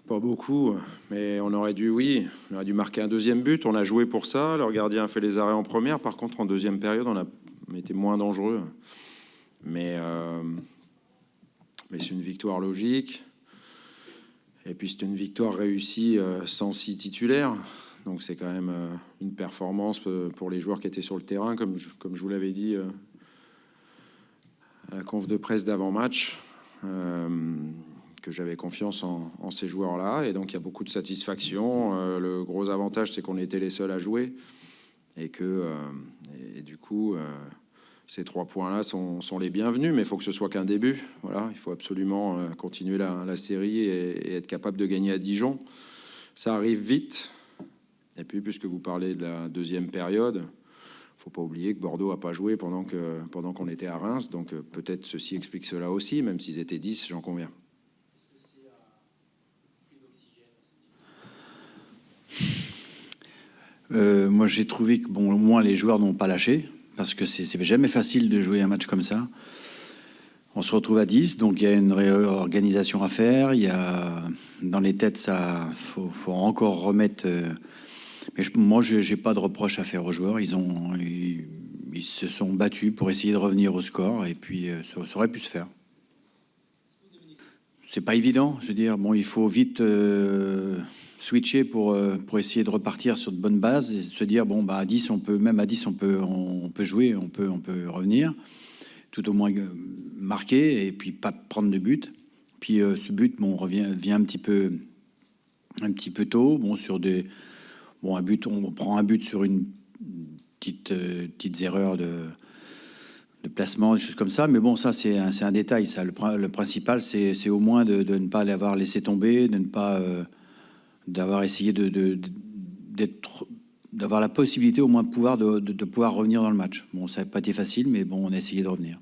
Pas beaucoup, mais on aurait dû marquer un deuxième but. On a joué pour ça. Leur gardien a fait les arrêts en première. Par contre, en deuxième période, on été moins dangereux. Mais c'est une victoire logique. Et puis c'est une victoire réussie sans 6 titulaires. Donc c'est quand même une performance pour les joueurs qui étaient sur le terrain, comme je vous l'avais dit à la conf de presse d'avant-match. Que j'avais confiance en ces joueurs-là, et donc il y a beaucoup de satisfaction. Le gros avantage, c'est qu'on était les seuls à jouer, et du coup, ces 3 points-là sont les bienvenus, mais il faut que ce soit qu'un début. Voilà, il faut absolument continuer la série et être capable de gagner à Dijon. Ça arrive vite, et puis puisque vous parlez de la deuxième période, il ne faut pas oublier que Bordeaux n'a pas joué pendant qu'on était à Reims, donc peut-être ceci explique cela aussi, même s'ils étaient 10, j'en conviens. Moi, j'ai trouvé que, au moins, les joueurs n'ont pas lâché, parce que c'est jamais facile de jouer un match comme ça. On se retrouve à 10, donc il y a une réorganisation à faire. Il y a, dans les têtes, faut encore remettre. Mais moi, j'ai pas de reproche à faire aux joueurs. Ils se sont battus pour essayer de revenir au score, et puis ça aurait pu se faire. C'est pas évident, je veux dire. Bon, il faut vite switcher pour essayer de repartir sur de bonnes bases et se dire bon, bah à 10 on peut jouer, on peut revenir, tout au moins marquer et puis pas prendre de but. Puis ce but, bon, vient un petit peu tôt. Bon, un but, on prend un but sur une petites erreurs de placement, des choses comme ça, mais bon, ça c'est un détail. Ça, le principal, c'est au moins de ne pas l'avoir laissé tomber, de ne pas d'avoir essayé d'avoir la possibilité au moins de pouvoir revenir dans le match. Bon, ça n'a pas été facile, mais bon, on a essayé de revenir.